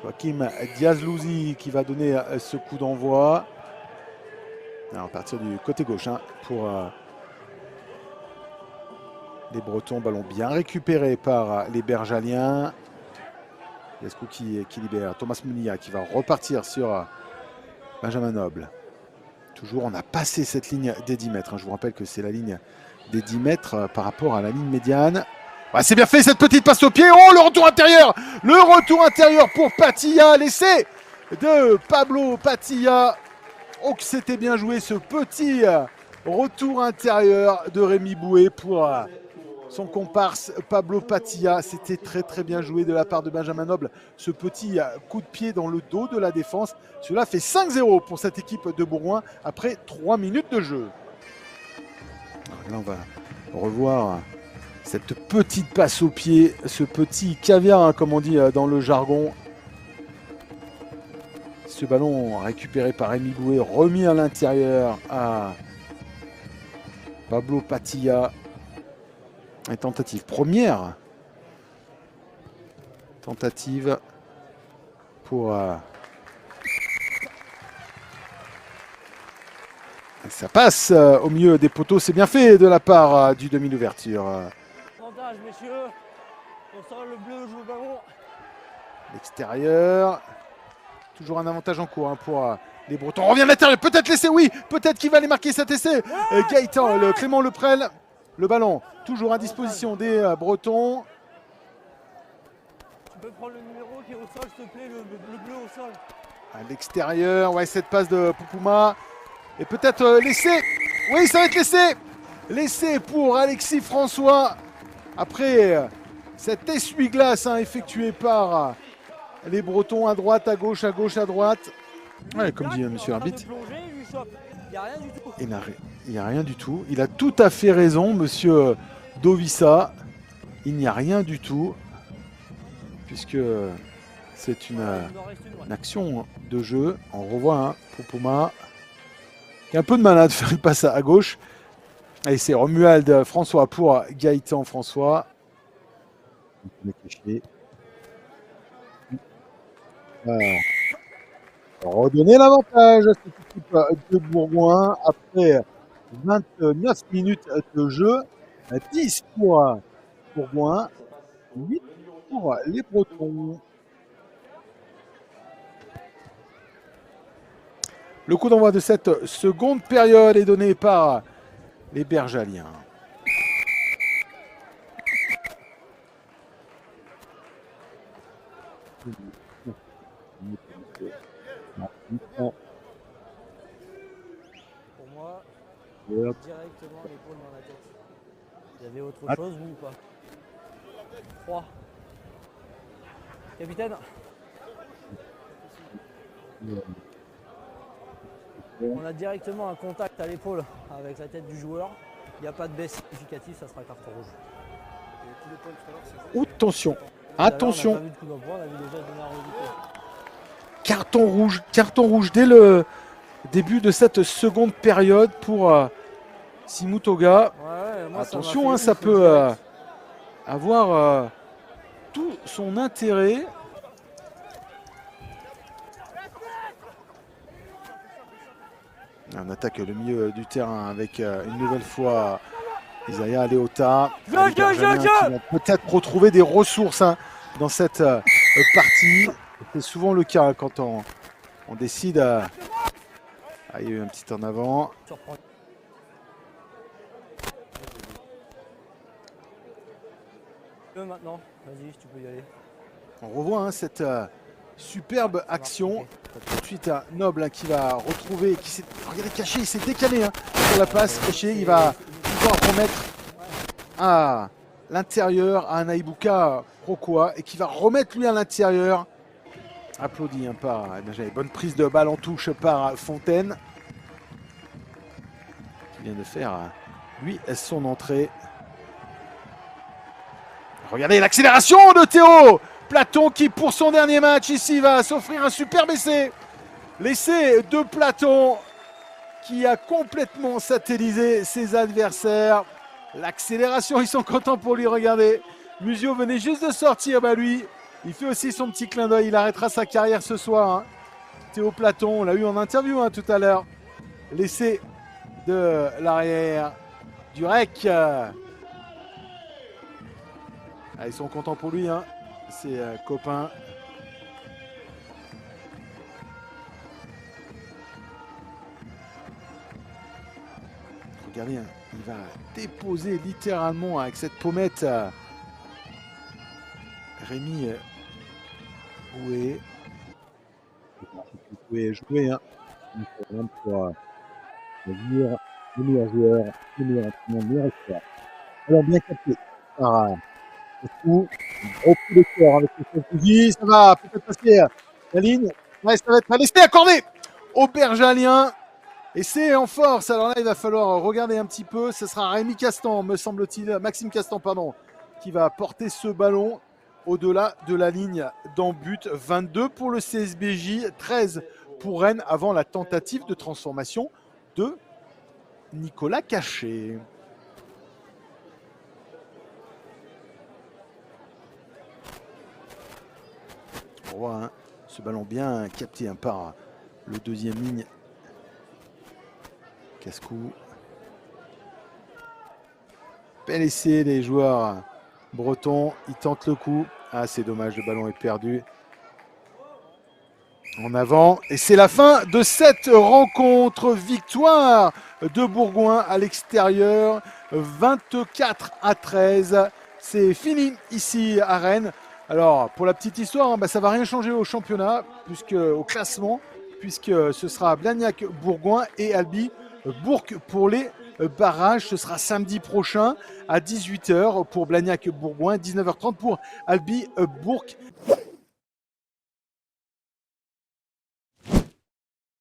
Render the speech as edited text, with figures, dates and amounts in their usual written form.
Joachim Diaz-Louzi qui va donner ce coup d'envoi. À partir du côté gauche pour les Bretons. Ballon bien récupéré par les Bergaliens. Lescaut qui libère Thomas Munilla qui va repartir sur Benjamin Noble. Toujours, on a passé cette ligne des 10 mètres. Je vous rappelle que c'est la ligne des 10 mètres par rapport à la ligne médiane. Ah, c'est bien fait cette petite passe au pied. Oh, le retour intérieur! Le retour intérieur pour Patilla. L'essai de Pablo Patilla. Oh, que c'était bien joué ce petit retour intérieur de Rémi Boué pour son comparse Pablo Patilla. C'était très très bien joué de la part de Benjamin Noble. Ce petit coup de pied dans le dos de la défense. Cela fait 5-0 pour cette équipe de Bourgoin après 3 minutes de jeu. Là, on va revoir cette petite passe au pied, ce petit caviar, comme on dit dans le jargon. Ce ballon récupéré par Rémi Boué, remis à l'intérieur à Pablo Patilla. Et tentative, première tentative pour... ça passe au milieu des poteaux, c'est bien fait de la part du demi d'ouverture. Avantage, messieurs. On sort le bleu, joue le ballon. L'extérieur. Toujours un avantage en cours pour les Bretons. On revient à l'intérieur, peut-être l'essai, oui, peut-être qu'il va aller marquer cet essai. Gaëtan, Clément Leprel, le ballon toujours à disposition des Bretons. Tu peux prendre le numéro qui est au sol, s'il te plaît, le bleu au sol. À l'extérieur, ouais, cette passe de Poupouma. Et peut-être l'essai. Oui, ça va être l'essai. L'essai pour Alexis François. Après cet essuie-glace effectué par les Bretons à droite, à gauche, à gauche, à droite. Ouais, comme dit monsieur l'arbitre. Il n'y a rien du tout. Il a tout à fait raison, monsieur Dovissa. Il n'y a rien du tout. Puisque c'est une action de jeu. On revoit Poupouma qui a un peu de mal à faire une passe à gauche. Et c'est Romuald François pour Gaëtan François. Redonner l'avantage à cette équipe de Bourgoin après 29 minutes de jeu. 10 pour Bourgoin, 8 pour les Bretons. Le coup d'envoi de cette seconde période est donné par les Bergaliens. Pour moi, directement l'épaule dans la tête. Vous avez autre chose, vous ou pas? 3. Capitaine. On a directement un contact à l'épaule avec la tête du joueur. Il n'y a pas de baisse significative, ça sera carton rouge. Attention, attention. On a pas vu de coup d'envoi, on a vu déjà donner un Carton rouge dès le début de cette seconde période pour Simutoga. Ouais, attention, ça peut avoir tout son intérêt. On attaque le milieu du terrain avec une nouvelle fois Isaiah Leota. Qui vont peut-être retrouver des ressources dans cette partie. C'est souvent le cas quand on décide. Il y a eu un petit en avant. Maintenant, vas-y, tu peux y aller. On revoit cette superbe action. Tout de suite, Noble qui va retrouver, qui s'est caché, il s'est décalé sur la passe caché. Il va pouvoir remettre à l'intérieur à Naïbouka Prokoa et qui va remettre lui à l'intérieur. Applaudi par bonne prise de balle en touche par Fontaine qui vient de faire lui son entrée. Regardez l'accélération de Théo Platon qui pour son dernier match ici va s'offrir un superbe essai. L'essai de Platon qui a complètement satellisé ses adversaires. L'accélération, ils sont contents pour lui, regardez. Musio venait juste de sortir, lui Il fait aussi son petit clin d'œil. Il arrêtera sa carrière ce soir. Hein. Théo Platon, on l'a eu en interview hein, tout à l'heure. L'essai de l'arrière du REC. Ah, ils sont contents pour lui, hein. Ses copains. Regardez, hein, il va déposer littéralement avec cette pommette Rémi Boué. Vous pouvez jouer, hein. Pour dire le meilleur joueur, le meilleur entraînement, le meilleur expert. Alors bien capté par coup, gros coup de cœur avec le Fuji, ça va peut-être passer la ligne. Ouais, ça va être laissé accorder au Bergalien. Et c'est en force. Alors là, il va falloir regarder un petit peu. Ce sera Rémi Castan, me semble-t-il, Maxime Castan, pardon, qui va porter ce ballon au-delà de la ligne d'en but. 22 pour le CSBJ, 13 pour Rennes avant la tentative de transformation de Nicolas Cachet. On voit hein, ce ballon bien capté hein, par le deuxième ligne. Casse-cou. Bel essai des joueurs bretons. Ils tentent le coup. Ah, c'est dommage, le ballon est perdu. En avant. Et c'est la fin de cette rencontre. Victoire de Bourgoin à l'extérieur. 24-13. C'est fini ici à Rennes. Alors, pour la petite histoire, hein, ça ne va rien changer au championnat, au classement, puisque ce sera Blagnac-Bourgoin et Albi-Bourg pour les barrages. Ce sera samedi prochain à 18h pour Blagnac-Bourgoin, 19h30 pour Albi-Bourg.